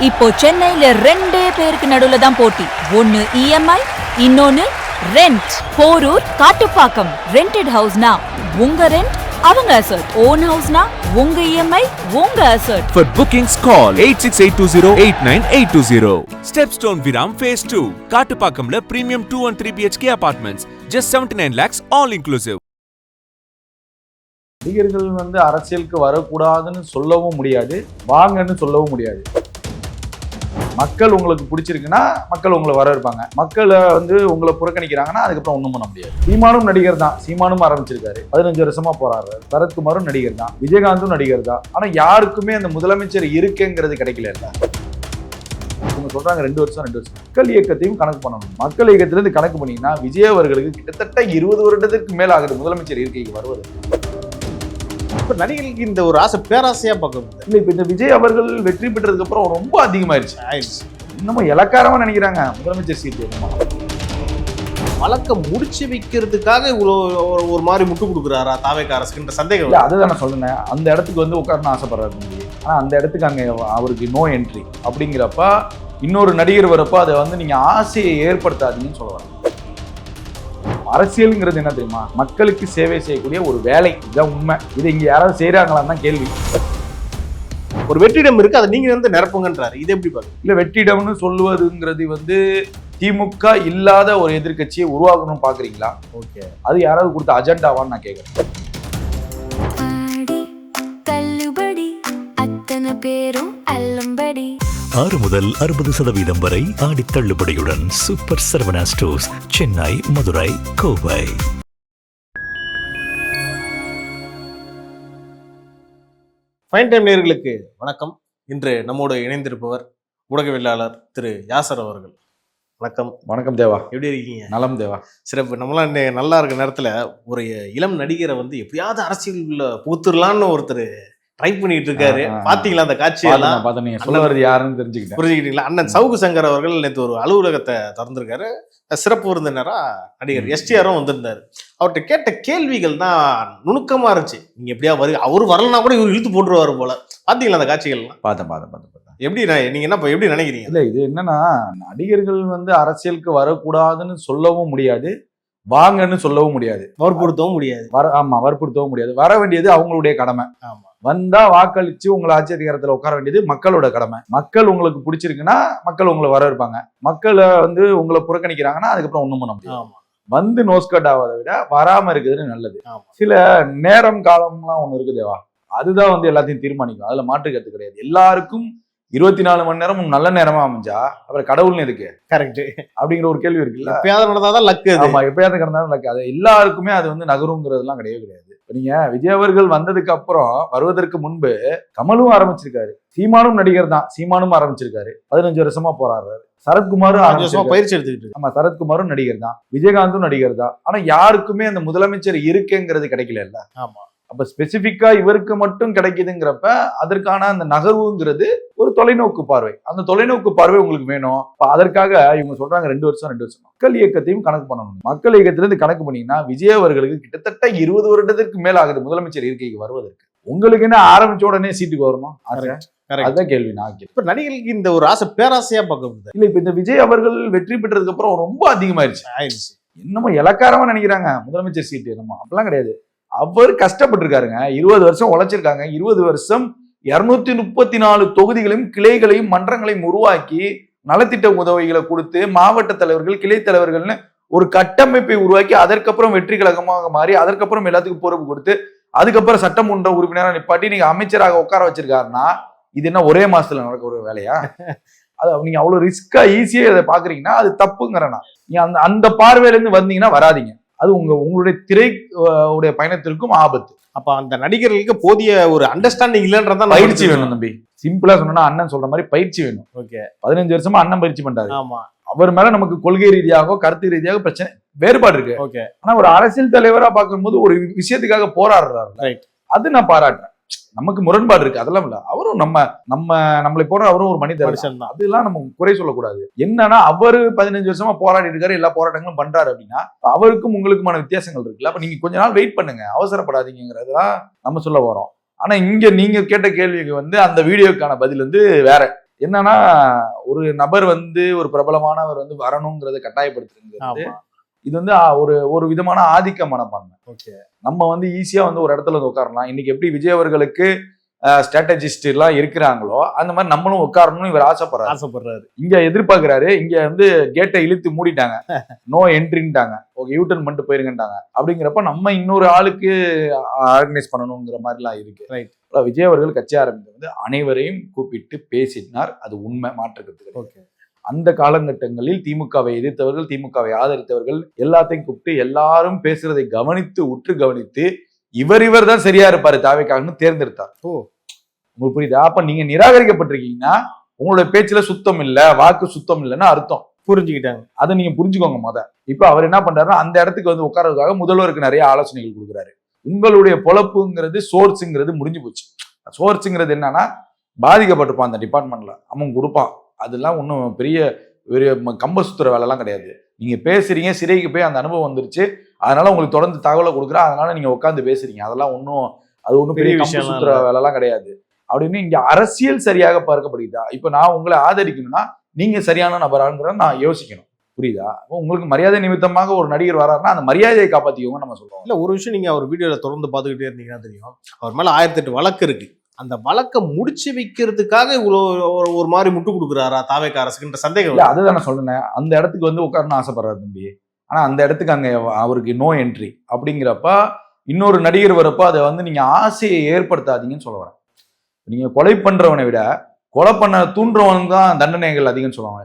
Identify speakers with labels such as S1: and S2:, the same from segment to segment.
S1: இப்போ சென்னையில ரெண்டே பேருக்கு நடுவுல தான் போட்டி. ஒன்னு இஎம்ஐ, இன்னொன்னு ரெண்ட். போரூர், காட்டுப்பாக்கம். ரெண்டட் ஹவுஸ்னா உங்க ரெண்ட், அவங்க அசர்ட். ஓன் ஹவுஸ்னா உங்க இஎம்ஐ, உங்க assert.
S2: For bookings call 8682089820. Stepstone Viram Phase 2. காட்டுப்பாக்கம்ல premium 2 and 3 BHK apartments. Just 79 lakhs all inclusive.
S3: நடிகர்கள் அரசியலுக்கு வரக்கூடாதுன்னு சொல்லவும் முடியாது, வாங்கன்னு சொல்லவும் முடியாது. மக்கள் உங்களுக்கு பிடிச்சிருக்குன்னா மக்கள் உங்களை வரவேற்பாங்க. மக்களை உங்களை புறக்கணிக்கிறாங்கன்னா அதுக்கப்புறம் ஒன்றும் பண்ண முடியாது. சீமானும் நடிகர் தான், சீமானும் ஆரம்பிச்சிருக்காரு, 15 வருஷமா போறாரு. சரத்குமாரும் நடிகர் தான், விஜயகாந்தும் நடிகர் தான். ஆனா யாருக்குமே அந்த முதலமைச்சர் இருக்குங்கிறது கிடைக்கல. இவங்க சொல்றாங்க 2 வருஷம். மக்கள் இயக்கத்தையும் கணக்கு பண்ணணும். மக்கள் இயக்கத்திலிருந்து கணக்கு பண்ணீங்கன்னா விஜய் அவர்களுக்கு கிட்டத்தட்ட 20 வருடத்திற்கு மேல ஆகுது முதலமைச்சர் இருக்கைக்கு வருவது.
S4: நடிகர்களுக்கு இந்த ஒரு ஆசை பேராசையா பார்க்க
S3: இல்ல. இப்ப இந்த விஜய் அவர்கள் வெற்றி பெற்றதுக்கு அப்புறம் ரொம்ப அதிகமாயிருச்சு. இன்னமும் இலக்காரமா நினைக்கிறாங்க முதலமைச்சர் சீட்டு.
S4: வழக்கம் முடிச்சு வைக்கிறதுக்காக இவ்வளவு ஒரு மாதிரி முட்டு கொடுக்குறாரா தாவேக்கா அரசுன்ற சந்தேகம்.
S3: இல்ல, அதுதான் நான் சொல்றேன். அந்த இடத்துக்கு உட்காரணும் ஆசைப்படுறாரு. ஆனா அந்த இடத்துக்கு அங்க அவருக்கு நோ என்ட்ரி அப்படிங்கிறப்ப இன்னொரு நடிகர் வரப்ப அதை நீங்க ஆசையை ஏற்படுத்தாதீங்கன்னு சொல்லுவாங்க. அரசியலுங்கிறது என்ன தெரியுமா? மக்களுக்கு சேவை செய்யக்கூடிய ஒரு வேலை. இதுதான் உண்மை. இது இங்க யாராவது செய்யறாங்களான்னு தான் கேள்வி.
S4: ஒரு வெற்றிடம் இருக்கு, அதை நீங்க நிரப்புங்கன்றாரு. இது எப்படி பாருங்க?
S3: இல்ல, வெற்றிடம்னு சொல்லுவதுங்கிறது திமுக இல்லாத ஒரு எதிர்கட்சியை உருவாக்கணும்னு பாக்குறீங்களா? ஓகே, அது யாராவது கொடுத்த அஜெண்டாவான்னு நான் கேட்கறேன்.
S5: பேரும் அல்லம்படி
S6: 6 முதல் 60% வரை ஆடி தள்ளுபடியுடன் super Saravana stores, Chennai, Madurai, Kovai.
S4: Fine time நேயர்களுக்கு வணக்கம். இன்று நம்மோடு இணைந்திருப்பவர் ஊடகவியலாளர் திரு யாசர் அவர்கள். வணக்கம்.
S3: வணக்கம் தேவா, எப்படி இருக்கீங்க? நலம் தேவா,
S4: சிறப்பு. நம்மளாம் நல்லா இருக்க நேரத்துல ஒரு இளம் நடிகரை எப்படியாவது அரசியல் புகுத்துடலான்னு ஒருத்தர் ட்ரை பண்ணிட்டு இருக்காரு. பாத்தீங்களா அந்த காட்சியெல்லாம்?
S3: யாருன்னு புரிஞ்சுக்கிட்டீங்களா?
S4: அண்ணன் சவுகு சங்கர் அவர்கள் நேற்று ஒரு அலுவலகத்தை திறந்திருக்காரு. சிறப்பு விருந்தினரா நடிகர் எஸ்டிஆரும் வந்திருந்தாரு. அவர்கிட்ட கேட்ட கேள்விகள் தான் நுணுக்கமா இருந்துச்சு. நீங்க எப்படியா அவரு வரலன்னா கூட இவர் இழுத்து போட்டுருவாரு போல. பாத்தீங்களா அந்த காட்சிகள்லாம்?
S3: பார்த்தேன்.
S4: எப்படி நீங்க எப்படி நினைக்கிறீங்க?
S3: இல்ல, இது என்னன்னா, நடிகர்கள் அரசியலுக்கு வரக்கூடாதுன்னு சொல்லவும் முடியாது, வாங்கன்னு சொல்லவும் முடியாது,
S4: வற்புறுத்தவும் முடியாது.
S3: வற்புறுத்தவும் முடியாது. வர வேண்டியது அவங்களுடைய கடமை.
S4: ஆமா,
S3: வந்தா வாக்களிச்சு உங்களை ஆட்சி அதிகாரத்துல உட்கார வேண்டியது மக்களோட கடமை. மக்கள் உங்களுக்கு பிடிச்சிருக்குன்னா மக்கள் உங்களை வரவேற்பாங்க. மக்களை உங்களை புறக்கணிக்கிறாங்கன்னா அதுக்கப்புறம் ஒண்ணும் பண்ண முடியாது. நோஸ்கட் ஆவதை விட வராம இருக்கிறது நல்லது. சில நேரம் காலம்லாம் ஒண்ணு இருக்கு தேவா, அதுதான் எல்லாத்தையும் தீர்மானிக்கும். அதுல மாற்று கருத்து கிடையாது. எல்லாருக்கும் 24 மணி நேரமும் நல்ல நேரமா அமைஞ்சா அப்புறம் கடவுள்னு இருக்கு. கரெக்ட் அப்படிங்கிற ஒரு கேள்வி இருக்குல்ல.
S4: எப்பயாவது நடந்தாதான் லக்கு.
S3: ஆமா, எப்பயாவது கடந்தாலும் லக்கு. அது எல்லாருக்குமே அது நகருங்கிறதுலாம் கிடையாது. நீங்க விஜய் அவர்கள் வந்ததுக்கு அப்புறம், வருவதற்கு முன்பு கமலும் ஆரம்பிச்சிருக்காரு, சீமானும் நடிகர் தான், சீமானும் ஆரம்பிச்சிருக்காரு, 15 வருஷமா போறாரு. சரத்குமாரும்
S4: பயிற்சி எடுத்துக்கிட்டு.
S3: ஆமா, சரத்குமாரும் நடிகர் தான், விஜயகாந்தும் நடிகர் தான். ஆனா யாருக்குமே அந்த முதலமைச்சர் இருக்குங்கிறது கிடைக்கல. ஆமா, அப்ப ஸ்பெசிபிக்கா இவருக்கு மட்டும் கிடைக்குதுங்கிறப்ப அதற்கான அந்த நகர்வுங்கிறது ஒரு தொலைநோக்கு பார்வை. அந்த தொலைநோக்கு பார்வை உங்களுக்கு வேணும். அதற்காக இவங்க சொல்றாங்க 2 வருஷம். மக்கள் இயக்கத்தையும் கணக்கு பண்ணணும். மக்கள் இயக்கத்திலிருந்து கணக்கு பண்ணீங்கன்னா விஜய் அவர்களுக்கு கிட்டத்தட்ட 20 வருடத்திற்கு மேல ஆகுது முதலமைச்சர் இருக்கைக்கு வருவதற்கு. உங்களுக்கு என்ன ஆரம்பிச்ச உடனே சீட்டுக்கு வரணும்? அதுதான் கேள்வி. நான்
S4: இப்ப நடிகர்களுக்கு இந்த ஒரு ஆசை பேராசையா பார்க்க
S3: இல்ல. இப்ப இந்த விஜய் அவர்கள் வெற்றி பெற்றதுக்கு அப்புறம் ரொம்ப அதிகமாயிருச்சு. என்னமோ இலக்காரமா நினைக்கிறாங்க முதலமைச்சர் சீட்டு. என்னமோ அப்படிலாம் கிடையாது. அவர் கஷ்டப்பட்டிருக்காருங்க. 20 வருஷம் உழைச்சிருக்காங்க. 20 வருஷம் 234 தொகுதிகளையும் கிளைகளையும் மன்றங்களையும் உருவாக்கி நலத்திட்ட உதவிகளை கொடுத்து மாவட்ட தலைவர்கள், கிளை தலைவர்கள்னு ஒரு கட்டமைப்பை உருவாக்கி அதற்கப்புறம் வெற்றி கழகமாக மாறி அதற்கப்புறம் எல்லாத்துக்கும் பொறுப்பு கொடுத்து அதுக்கப்புறம் சட்டமன்ற உறுப்பினராக நிப்பாட்டி நீங்க அமைச்சராக உட்கார வச்சிருக்காருன்னா இது என்ன ஒரே மாசத்துல நடக்க ஒரு வேலையா? அது நீங்க அவ்வளவு ரிஸ்கா ஈஸியா இதை பாக்குறீங்கன்னா அது தப்புங்கிறனா. நீங்க அந்த பார்வையில இருந்து வந்தீங்கன்னா வராதிங்க. அது உங்களுடைய திரை உடைய பயணத்திற்கும் ஆபத்து.
S4: அப்ப அந்த நடிகர்களுக்கு போதிய ஒரு அண்டர்ஸ்டாண்டிங் இல்லைன்றதா
S3: பயிற்சி வேணும் தம்பி. சிம்பிளா சொன்னா அண்ணன் சொல்ற மாதிரி பயிற்சி வேணும். ஓகே, 15 வருஷமா அண்ணன் பயிற்சி பண்றாரு. ஆமா, அவர் மேல நமக்கு கொள்கை ரீதியாக கருத்து ரீதியாக பிரச்சனை வேறுபாடு இருக்கு. ஓகே, ஆனா ஒரு அரசியல் தலைவரா பார்க்கும்போது ஒரு விஷயத்துக்காக போராடுறாரு. அது நான் பாராட்டுறேன். நமக்கு முரண்பாடு இருக்கு, அதெல்லாம் இல்ல. அவரும் நம்மளை போற அவரும் ஒரு மனிதர் தான். அதெல்லாம் நம்ம குறை சொல்லக்கூடாது. என்னன்னா அவரு 15 வருஷமா போராடி இருக்காரு, எல்லா போராட்டங்களும் பண்றாரு அப்படின்னா அவருக்கும் உங்களுக்குமான வித்தியாசங்கள் இருக்குல்ல. அப்ப நீங்க கொஞ்ச நாள் வெயிட் பண்ணுங்க, அவசரப்படாதீங்கிறதுதான் நம்ம சொல்ல வரோம். ஆனா இங்க நீங்க கேட்ட கேள்விக்கு அந்த வீடியோக்கான பதில் வேற. என்னன்னா ஒரு நபர் வந்து ஒரு பிரபலமானவர் வந்து வரணுங்கிறத கட்டாயப்படுத்துறது இது வந்து ஒரு விதமான ஆதிக்க மனப்பான்மை.
S4: ஓகே,
S3: நம்ம வந்து ஈஸியா வந்து ஒரு இடத்துல வந்து உட்காரலாம். இன்னைக்கு எப்படி விஜய் அவர்களுக்கு ஸ்ட்ராட்டஜிஸ்ட் எல்லாம் இருக்கிறாங்களோ அந்த மாதிரி நம்மளும் உட்காரணும்னு இவர் ஆசைப்படுறாரு. இங்க எதிர்பார்க்கிறாரு. இங்க வந்து கேட்டை இழுத்து மூடிட்டாங்க, நோ என்ட்ரின்ட்டாங்க, ஓகே யூட்டர்ன் பண்ணிட்டு போயிருங்கட்டாங்க. அப்படிங்கிறப்ப நம்ம இன்னொரு ஆளுக்கு ஆர்கனைஸ் பண்ணணுங்கிற மாதிரிலாம் இருக்கு.
S4: ரைட்.
S3: விஜய் அவர்கள் கட்சி ஆரம்பித்து வந்து அனைவரையும் கூப்பிட்டு பேசினார். அது உண்மை, மாற்றுக்கிறது.
S4: ஓகே,
S3: அந்த காலகட்டங்களில் திமுகவை எதிர்த்தவர்கள், திமுகவை ஆதரித்தவர்கள் எல்லாத்தையும் கூப்பிட்டு எல்லாரும் பேசுறதை கவனித்து உற்று கவனித்து இவர் தான் சரியா இருப்பாரு தாவேக்காகன்னு தேர்ந்தெடுத்தார். உங்களுக்கு புரியுதா? அப்ப நீங்க நிராகரிக்கப்பட்டிருக்கீங்கன்னா உங்களோட பேச்சுல சுத்தம் இல்ல, வாக்கு சுத்தம் இல்லைன்னு அர்த்தம்.
S4: புரிஞ்சுக்கிட்டாங்க.
S3: அதை நீங்க புரிஞ்சுக்கோங்க. இப்ப அவர் என்ன பண்றாருன்னா அந்த இடத்துக்கு வந்து உட்கார்றதுக்காக முதல்வருக்கு நிறைய ஆலோசனைகள் கொடுக்குறாரு. உங்களுடைய பொழப்புங்கிறது சோர்ஸுங்கிறது முடிஞ்சு போச்சு. சோர்ஸுங்கிறது என்னன்னா பாதிக்கப்பட்டிருப்பான் அந்த டிபார்ட்மெண்ட்ல, அவன் கொடுப்பான். அதெல்லாம் ஒன்றும் பெரிய கம்ப சுத்துற வேலைலாம் கிடையாது. நீங்க பேசுறீங்க, சிறைக்கு போய் அந்த அனுபவம் வந்துருச்சு, அதனால உங்களுக்கு தொடர்ந்து தகவலை கொடுக்குறா, அதனால நீங்க உட்காந்து பேசுறீங்க. அதெல்லாம் ஒன்றும் பெரிய கம்ப சுத்துற வேலைலாம் கிடையாது அப்படின்னு இங்க அரசியல் சரியாக பார்க்கப்படுதா. இப்ப நான் உங்களை ஆதரிக்கணும்னா நீங்க சரியான நபராங்கிற நான் யோசிக்கணும். புரியுதா? உங்களுக்கு மரியாதை நிமித்தமாக ஒரு நடிகர் வராருன்னா அந்த மரியாதையை காப்பாத்திக்கோங்க நம்ம சொல்றோம்.
S4: இல்ல, ஒரு விஷயம் நீங்க அவர் வீடியோல தொடர்ந்து பார்த்துக்கிட்டே இருந்தீங்கன்னா தெரியும், அவர் மேல 1008 வழக்கு இருக்கு. அந்த வழக்கை முடிச்சு வைக்கிறதுக்காக இவ்வளவு ஒரு மாதிரி முட்டு கொடுக்குறாரா தாவேக அரசுக்குன்ற சந்தேகம்.
S3: அதுதான் நான் சொல்றேன். அந்த இடத்துக்கு வந்து உட்காரணும் ஆசைப்படுறாரு தம்பி. ஆனா அந்த இடத்துக்கு அங்க அவருக்கு நோ என்ட்ரி. அப்படிங்கிறப்ப இன்னொரு நடிகர் வரப்ப அதை வந்து நீங்க ஆசையை ஏற்படுத்தாதீங்கன்னு சொல்ல வரேன். நீங்க கொலை பண்றவனை விட கொலை பண்ண தூண்டுறவனுக்கு தான் தண்டனைகள் அதிகம்னு சொல்லுவாங்க.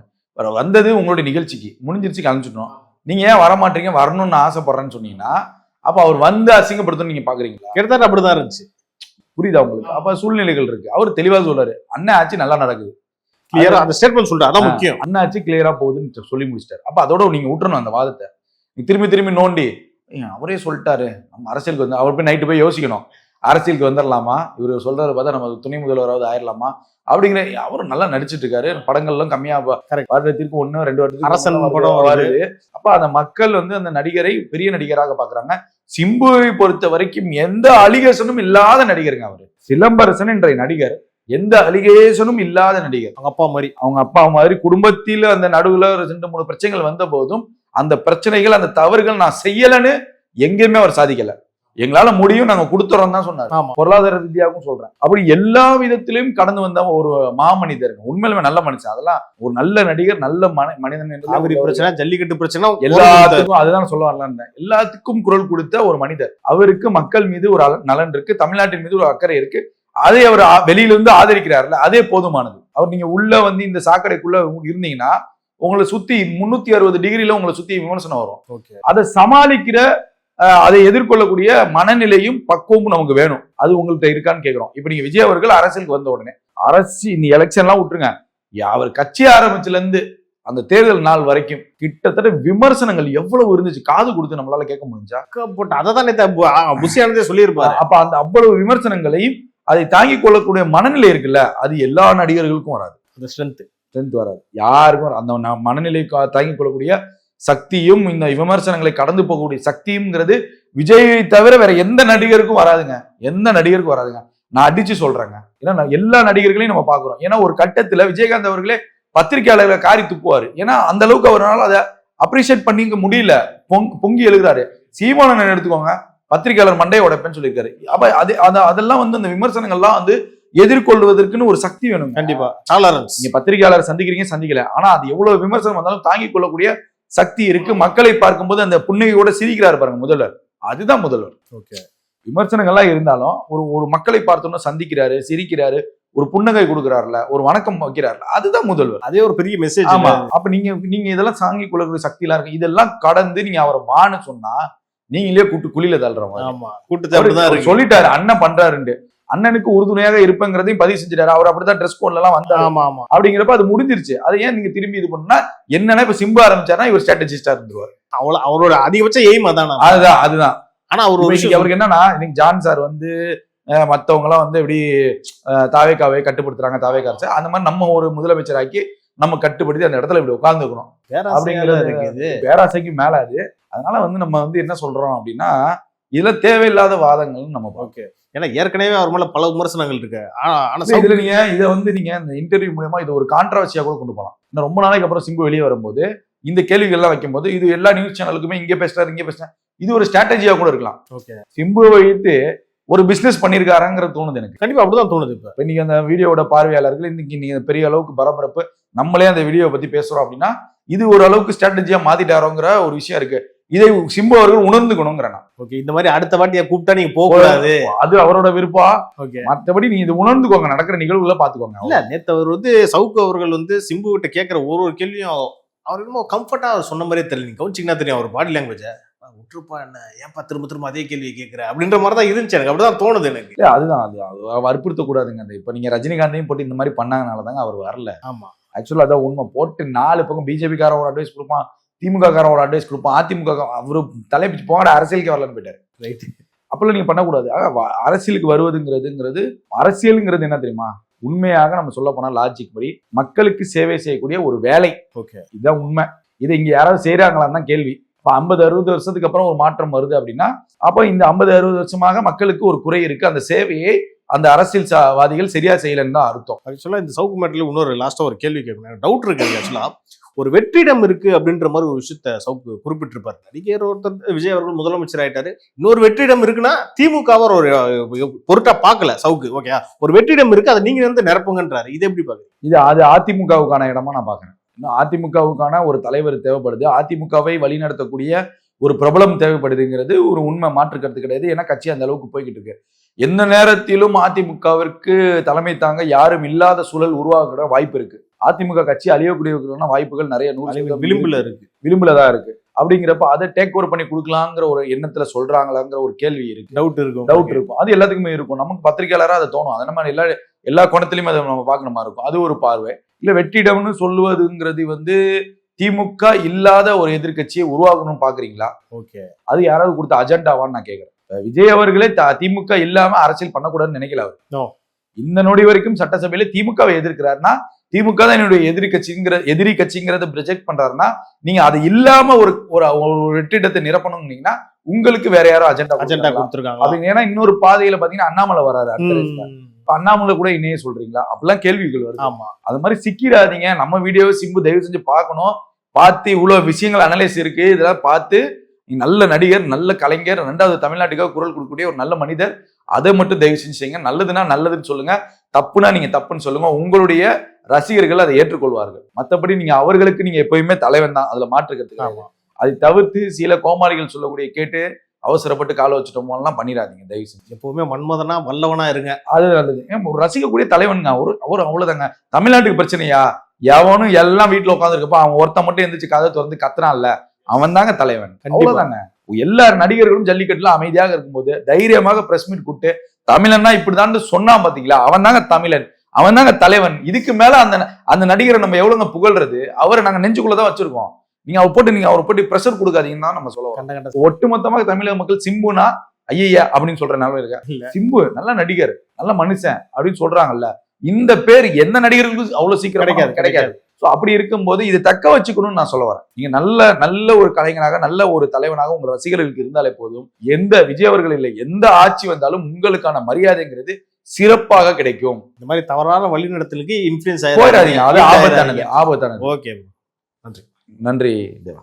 S3: வந்தது உங்களுடைய நிகழ்ச்சிக்கு முடிஞ்சிருச்சு, கலந்துட்டோம். நீங்க ஏன் வரமாட்டீங்க, வரணும்னு ஆசைப்படுறேன்னு சொன்னீங்கன்னா அப்ப அவர் வந்து அசிங்கப்படுத்தணும் நீங்க பாக்குறீங்களா?
S4: கிட்டத்தட்ட அப்படிதான் இருந்துச்சு.
S3: புரியுதா உங்களுக்கு? அப்ப சூழ்நிலைகள் இருக்கு. அவர் தெளிவா சொல்றாரு, அண்ணன் ஆட்சி நல்லா நடக்குது,
S4: கிளியரா அந்த ஸ்டேட்மெண்ட் சொல்றாரு. அதான் முக்கியம்.
S3: அண்ணன் ஆட்சி கிளியரா போகுதுன்னு சொல்லி முடிச்சிட்டாரு. அப்ப அதோட நீங்க விட்டுறணும் அந்த வாதத்தை. திரும்பி நோண்டி அவரே சொல்லிட்டாரு நம்ம அரசியலுக்கு வந்து அவர் போய் நைட்டு போய் யோசிக்கணும், அரசியலுக்கு வந்துடலாமா, இவர் சொல்றத பார்த்தா நம்ம துணை முதல்வராவது ஆயிரலாமா அப்படிங்கிற. அவரும் நல்லா நடிச்சிட்டு இருக்காரு. படங்கள்லாம் கம்மியா வருடத்திற்கு 1-2 வருடத்துக்கு
S4: அரசன் படம் வருது.
S3: அப்ப அந்த மக்கள் வந்து அந்த நடிகரை பெரிய நடிகராக பாக்குறாங்க. சிம்புவை பொறுத்த வரைக்கும் எந்த அலிகேஷனும் இல்லாத நடிகருங்க அவரு. சிலம்பரசன் என்ற நடிகர் எந்த அலிகேஷனும் இல்லாத நடிகர். அவங்க அப்பா மாதிரி குடும்பத்தில் அந்த நடுவுல 2-3 பிரச்சனைகள் வந்த போதும் அந்த பிரச்சனைகள், அந்த தவறுகள் நான் செய்யலன்னு எங்கேயுமே அவர் சாதிக்கல. எங்களால முடியும், நாங்க கொடுத்துறோம் தான் சொன்னார். பொருளாதார ரீதியாகவும் சொல்றேன். அப்படி எல்லா விதத்திலையும் கடந்து வந்த ஒரு மாமனிதர், உண்மையிலுமே நல்ல மனுஷன். அதெல்லாம் ஒரு நல்ல நடிகர், நல்ல மனிதன்.
S4: பிரச்சனை, ஜல்லிக்கட்டு பிரச்சனை,
S3: எல்லாத்துக்கும் அதுதான் சொல்ல வரலான்னு, எல்லாத்துக்கும் குரல் கொடுத்த ஒரு மனிதர். அவருக்கு மக்கள் மீது ஒரு நலன் இருக்கு, தமிழ்நாட்டின் மீது ஒரு அக்கறை இருக்கு. அதை அவர் வெளியிலிருந்து ஆதரிக்கிறாருல, அதே போதுமானது. அவர் நீங்க உள்ள வந்து இந்த சாக்கடைக்குள்ள இருந்தீங்கன்னா உங்களை சுத்தி 360 டிகிரில உங்களை சுத்தி விமர்சனம் வரும். அதை சமாளிக்கிற, அதை எதிர்கொள்ளக்கூடிய மனநிலையும் பக்குவமும் நமக்கு வேணும். அது உங்கள்கிட்ட இருக்கான்னு கேட்கிறோம். இப்ப நீங்க விஜய் அவர்கள் அரசியலுக்கு வந்த உடனே இந்த எலெக்ஷன் எல்லாம் விட்டுருங்க, அவர் கட்சி ஆரம்பிச்சுல இருந்து அந்த தேர்தல் நாள் வரைக்கும் கிட்டத்தட்ட விமர்சனங்கள் எவ்வளவு இருந்துச்சு, காது கொடுத்து நம்மளால கேட்க முடிஞ்சா?
S4: அதான் புசியானதே சொல்லியிருப்பாரு.
S3: அப்ப அந்த அவ்வளவு விமர்சனங்களையும் அதை தாங்கிக் கொள்ளக்கூடிய மனநிலை இருக்குல்ல, அது எல்லா நடிகர்களுக்கும் வராது.
S4: அந்த ஸ்ட்ரென்த்
S3: வராது யாருக்கும். அந்த மனநிலை தாங்கிக் கொள்ளக்கூடிய சக்தியும் இந்த விமர்சனங்களை கடந்து போகக்கூடிய சக்தியும்ங்கிறது விஜயை தவிர வேற எந்த நடிகருக்கும் வராதுங்க. எந்த நடிகருக்கும் வராதுங்க. நான் அடிச்சு சொல்றேங்க. ஏன்னா எல்லா நடிகர்களையும் நம்ம பாக்குறோம். ஏன்னா ஒரு கட்டத்துல விஜயகாந்த் அவர்களே பத்திரிகையாளர்களை காரி துப்புவாரு. ஏன்னா அந்த அளவுக்கு அவரால் அதை அப்ரிஷியேட் பண்ணிக்க முடியல, பொங்கி எழுதுறாரு. சீமானன் எடுத்துக்கோங்க, பத்திரிகையாளர் மண்டையை உடைப்பேன்னு சொல்லியிருக்காரு. அப்ப அதெல்லாம் வந்து அந்த விமர்சனங்கள்லாம் வந்து எதிர்கொள்வதற்குன்னு ஒரு சக்தி வேணும்.
S4: கண்டிப்பா
S3: நீங்க பத்திரிகையாளர் சந்திக்கிறீங்க, சந்திக்கல, ஆனா அது எவ்வளவு விமர்சனம் வந்தாலும் தாங்கிக் கொள்ளக்கூடிய சக்தி இருக்கு. மக்களை பார்க்கும்போது அந்த புன்னகையோட சிரிக்கிறாரு பாருங்க முதல்வர், அதுதான் முதல்வர். விமர்சனங்கள்லாம் இருந்தாலும் ஒரு மக்களை பார்த்தோம்னா சந்திக்கிறாரு, சிரிக்கிறாரு, ஒரு புன்னகை கொடுக்குறாருல, ஒரு வணக்கம் வைக்கிறாருல, அதுதான் முதல்வர்.
S4: அதே ஒரு பெரிய மெசேஜ்.
S3: ஆமா. அப்ப நீங்க இதெல்லாம் தாங்கிக் கொள்ளக்கூடிய சக்தி எல்லாம் இருக்கு. இதெல்லாம் கடந்து நீங்க அவரை வான்னு சொன்னா நீங்களே கூட்டு குழியில தள்ளுற மாதிரி. சொல்லிட்டாரு அண்ணன் பண்றாருண்டு. அண்ணனுக்கு உறுதுணையாக இருப்பேங்கிறதையும் பதிவு செஞ்சிட்டாரு. அவர் அப்படிதான் ட்ரெஸ் கோட்ல எல்லாம் வந்தாரு. அப்படிங்கிறப்ப அது முடிஞ்சிருச்சு. அதை ஏன் நீங்க திரும்பி இது பண்ணா என்னன்னா இப்ப சிம்பு ஆரம்பிச்சாருன்னா இவர் ஸ்ட்ராட்டஜிஸ்டா இருந்துருவாரு.
S4: அவரோட அதிகபட்ச எய்ம் அதான.
S3: அதுதான். ஆனா அவருக்கு என்னன்னா இன்னைக்கு ஜான் சார் வந்து மத்தவங்க எல்லாம் வந்து எப்படி தாவேக்காவை கட்டுப்படுத்துறாங்க, தாவேக்கா அரசு அந்த மாதிரி நம்ம ஒரு முதலமைச்சராக்கி நம்ம கட்டுப்படுத்தி அந்த இடத்துல இப்படி உட்கார்ந்துக்கணும் அப்படிங்கிறது பேராசைக்கு மேல அது. அதனால வந்து நம்ம வந்து என்ன சொல்றோம் அப்படின்னா, இதுல தேவையில்லாத வாதங்கள் நம்ம பார்க்கணும்.
S4: ஓகே, ஏன்னா ஏற்கனவே அவர் மேல பல விமர்சனங்கள் இருக்கு. ஆனா
S3: இதுல நீங்க இதை வந்து நீங்க இந்த இன்டர்வியூ மூலமா இது ஒரு கான்ட்ரவர்சியா கூட கொண்டு போகலாம். இன்னும் ரொம்ப நாளைக்கு அப்புறம் சிம்பு வெளியே வரும்போது இந்த கேள்விகள் எல்லாம் வைக்கும்போது இது எல்லா நியூஸ் சேனலுக்குமே இங்க பேசுறாரு, இது ஒரு ஸ்ட்ராட்டஜியா கூட இருக்கலாம்.
S4: ஓகே,
S3: சிம்புவை வைத்து ஒரு பிசினஸ் பண்ணிருக்காருங்கிறது தோணுது எனக்கு.
S4: கண்டிப்பா அப்படிதான் தோணுது. இப்ப
S3: இன்னைக்கு அந்த வீடியோட பார்வையாளர்கள் இன்னைக்கு நீங்க பெரிய அளவுக்கு பரபரப்பு, நம்மளே அந்த வீடியோ பத்தி பேசுறோம் அப்படின்னா இது ஒரு அளவுக்கு ஸ்ட்ராட்டஜியா மாத்திட்டாரோங்கிற ஒரு விஷயம் இருக்கு. இதை சிம்பு அவர்கள் உணர்ந்துக்கணுங்கிற நான்.
S4: ஓகே, இந்த மாதிரி அடுத்த வாட்டியை கூப்பிட்டா நீங்க போக கூடாது,
S3: அது அவரோட விருப்பம்.
S4: ஓகே,
S3: மற்றபடி நீங்க இது உணர்ந்துக்கோங்க, நடக்கிற நிகழ்வுகளை பாத்துக்கோங்க.
S4: இல்ல நேத்து அவர் வந்து சவுக்கு அவர்கள் வந்து சிம்பு கிட்ட கேட்கிற ஒரு கேள்வியும் அவர் என்னமோ கம்ஃபர்ட்டா அவர் சொன்ன மாதிரியே தெரியல. நீங்க கவனிச்சிங்கன்னா தெரியும் அவர் பாடி லாங்குவேஜ். விட்டுருப்பா, என்ன ஏன்பா திரும்ப திரும்ப அதே கேள்வியை கேட்கிற அப்படின்ற மாதிரி தான் இருந்துச்சு. எனக்கு அப்படிதான் தோணுது எனக்கு.
S3: இல்ல அதுதான், அது வற்புறுத்த கூடாதுங்க. அந்த இப்ப நீங்க ரஜினிகாந்தையும் போட்டு இந்த மாதிரி பண்ணாங்கனாலதாங்க அவர் வரல.
S4: ஆமா,
S3: ஆக்சுவலா அதான் உண்மை. போட்டு 4 பக்கம் பிஜேபி காரன் ஒரு அட்வைஸ் கொடுப்பான், திமுக காரன் ஒரு அட்வைஸ் கொடுப்பான், அதிமுக அவரு தலைப்பிச்சு போகாட அரசியலுக்கு வரலன்னு போயிட்டாரு.
S4: ரைட்.
S3: அப்பெல்லாம் நீங்க பண்ணக்கூடாது. அரசியலுக்கு வருவதுங்கிறது அரசியலுங்கிறது என்ன தெரியுமா? உண்மையாக நம்ம சொல்ல போனா லாஜிக் படி மக்களுக்கு சேவை செய்யக்கூடிய ஒரு வேலை.
S4: ஓகே,
S3: இதுதான் உண்மை. இதை இங்க யாராவது செய்யறாங்களான்னு தான் கேள்வி. இப்ப 50-60 வருஷத்துக்கு அப்புறம் ஒரு மாற்றம் வருது அப்படின்னா அப்ப இந்த 50-60 வருஷமாக மக்களுக்கு ஒரு குறை இருக்கு, அந்த சேவையை அந்த அரசியல்வாதிகள் சரியா செய்யலன்னு தான் அர்த்தம்.
S4: ஆக்சுவலா இந்த சவுக்கு மேட்டர்ல இன்னொரு லாஸ்டா ஒரு கேள்வி கேட்கணும், டவுட் இருக்கு. ஆக்சுவலா ஒரு வெற்றிடம் இருக்கு அப்படின்ற மாதிரி ஒரு விஷயத்த சவுக்கு குறிப்பிட்டிருப்பாரு. நடிகர் ஒருத்தர் விஜய் அவர்கள் முதலமைச்சர் ஆயிட்டாரு, இன்னொரு வெற்றிடம் இருக்குன்னா திமுக ஒரு பொருட்டா பார்க்கல சவுக்கு. ஓகே, ஒரு வெற்றிடம் இருக்கு, அதை நீங்க வந்து நிரப்புங்கன்றாரு. இது எப்படி பாக்குறீங்க?
S3: அது அதிமுகவுக்கான இடமா நான் பாக்குறேன். அதிமுகவுக்கான ஒரு தலைவர் தேவைப்படுது, அதிமுகவை வழிநடத்தக்கூடிய ஒரு பிரபலம் தேவைப்படுதுங்கிறது ஒரு உண்மை, மாற்று கருத்து கிடையாது. ஏன்னா கட்சி அந்த அளவுக்கு போய்கிட்டு இருக்கு. எந்த நேரத்திலும் அதிமுகவிற்கு தலைமை தாங்க யாரும் இல்லாத சூழல் உருவாக வாய்ப்பு இருக்கு. அதிமுக கட்சி அழியக்கூடிய வாய்ப்புகள் நிறைய விளிம்புல தான் இருக்கு. அப்படிங்கிறப்ப அதை டேக் ஓவர் பண்ணி கொடுக்கலாங்கிற ஒரு எண்ணத்துல சொல்றாங்களாங்கிற ஒரு கேள்வி இருக்கு, டவுட் இருக்கும். அது எல்லாத்துக்குமே இருக்கும். நமக்கு பத்திரிகையாளராக அதை தோணும். அதை நம்ம எல்லா கோணத்திலையும் அதை நம்ம பார்க்கணுமா இருக்கும். அது ஒரு பார்வை. இல்ல வெற்றிடம்னு சொல்லுவதுங்கிறது வந்து திமுக இல்லாத ஒரு எதிர்கட்சியை உருவாக்கணும்னு பாக்குறீங்களா?
S4: ஓகே,
S3: அது யாராவது கொடுத்த அஜெண்டாவான்னு நான் கேட்கிறேன். விஜய் அவர்களே திமுக இல்லாம அரசியல் பண்ணக்கூடாதுன்னு நினைக்கல அவர். இந்த நொடி வரைக்கும் சட்டசபையில திமுகவை எதிர்க்கிறாருன்னா திமுக தான் என்னுடைய எதிரி கட்சிங்கிறத ப்ரொஜெக்ட் பண்றாருன்னா நீங்க அது இல்லாம ஒரு வெற்றிடத்தை நிரப்பணும்னீங்கன்னா உங்களுக்கு வேற யாரும் அஜெண்டா
S4: கொடுத்துருக்காங்க
S3: அப்படின்னு. ஏன்னா இன்னொரு பாதையில பாத்தீங்கன்னா அண்ணாமலை வராரு. அண்ணாமலை கூட இன்னையே சொல்றீங்களா? அப்படிலாம் கேள்விகள் வருது.
S4: ஆமா,
S3: அது மாதிரி சிக்கிறாதீங்க. நம்ம வீடியோவை சிம்பு தயவு செஞ்சு பார்க்கணும். பார்த்து இவ்வளவு விஷயங்கள் அனலைஸ் இருக்கு, இதெல்லாம் பார்த்து நல்ல நடிகர், நல்ல கலைஞர், 2வது தமிழ்நாட்டுக்காக குரல் கொடுக்கக்கூடிய ஒரு நல்ல மனிதர், அதை மட்டும் தயவு செஞ்சு செய்யுங்க. நல்லதுன்னா நல்லதுன்னு சொல்லுங்க, தப்புனா நீங்க தப்புன்னு சொல்லுங்க. உங்களுடைய ரசிகர்கள் அதை ஏற்றுக்கொள்வார்கள். மற்றபடி நீங்க அவர்களுக்கு நீங்க எப்பயுமே தலைவன் தான், அதுல மாற்றுக்கிறதுக்கு. அதை தவிர்த்து சில கோமாளிகள் சொல்லக்கூடிய கேட்டு அவசரப்பட்டு கால வச்சுட்டோமோலாம் பண்ணிடாதீங்க தயவு செஞ்சு.
S4: எப்பவுமே மன்மதனா வல்லவனா இருங்க,
S3: அது நல்லது. ஒரு ரசிக்கக்கூடிய தலைவன் அவர் அவ்வளவுதாங்க. தமிழ்நாட்டுக்கு பிரச்சனையா? எவனும் எல்லாம் வீட்டுல உட்காந்துருக்கப்ப அவன் ஒருத்தன் மட்டும் எந்திரிச்சு கதை திறந்து கத்துறான்ல, அவன் தாங்க தலைவன். அவ்வளவுதாங்க. எல்லா நடிகர்களும் ஜல்லிக்கட்டுல அமைதியாக இருக்கும்போது தைரியமாக பிரஸ் மீட் கூப்பிட்டு தமிழன்னா இப்படிதான் சொன்னா பாத்தீங்களா, அவன் தாங்க தமிழன், அவன் தாங்க தலைவன். இதுக்கு மேல அந்த நடிகரை நம்ம எவ்வளவுங்க புகழ்றது? அவரை நாங்க நெஞ்சுக்குள்ளதான் வச்சிருக்கோம். நீங்க அவரை போட்டு பிரஷர் கொடுக்காதீங்கன்னா நம்ம சொல்லுவோம். ஒட்டுமொத்தமாக தமிழக மக்கள் சிம்புனா ஐயா அப்படின்னு சொல்ற நிலைமை இருக்க. சிம்பு நல்ல நடிகர், நல்ல மனுஷன் அப்படின்னு சொல்றாங்கல்ல, இந்த பேர் எந்த நடிகர்களுக்கும் அவ்வளவு சீக்கிரம் கிடைக்காது. சோ அப்படி இருக்கும்போது இதை தக்க வச்சுக்கணும்னு நான் சொல்ல வரேன். நீங்க நல்ல ஒரு கலைஞனாக, நல்ல ஒரு தலைவனாக உங்க ரசிகர்களுக்கு இருந்தாலே போதும். எந்த விஜய் அவர்கள் இல்லை, எந்த ஆட்சி வந்தாலும் உங்களுக்கான மரியாதைங்கிறது சிறப்பாக கிடைக்கும்.
S4: இந்த மாதிரி தவறான வழிநடத்தலுக்கு இன்ஃப்ளூயன்ஸ்
S3: போயிடாதீங்க, அது ஆபத்தானது.
S4: ஓகே, நன்றி
S3: நன்றி தேவா.